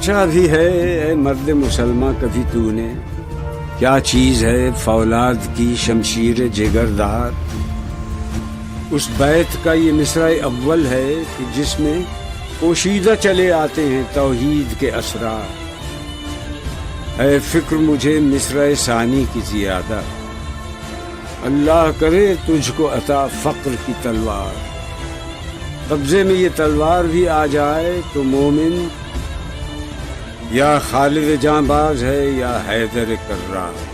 سوچا بھی ہے اے مرد مسلمان کبھی تو نے کیا چیز ہے فولاد کی شمشیر جگردار؟ اس بیت کا یہ مصرع اول ہے کہ جس میں پوشیدہ چلے آتے ہیں توحید کے اسرار. اے فکر مجھے مصرع ثانی کی زیادہ، اللہ کرے تجھ کو عطا فقر کی تلوار. قبضے میں یہ تلوار بھی آ جائے تو مومن یا خالد جاں باز ہے یا حیدر کرار.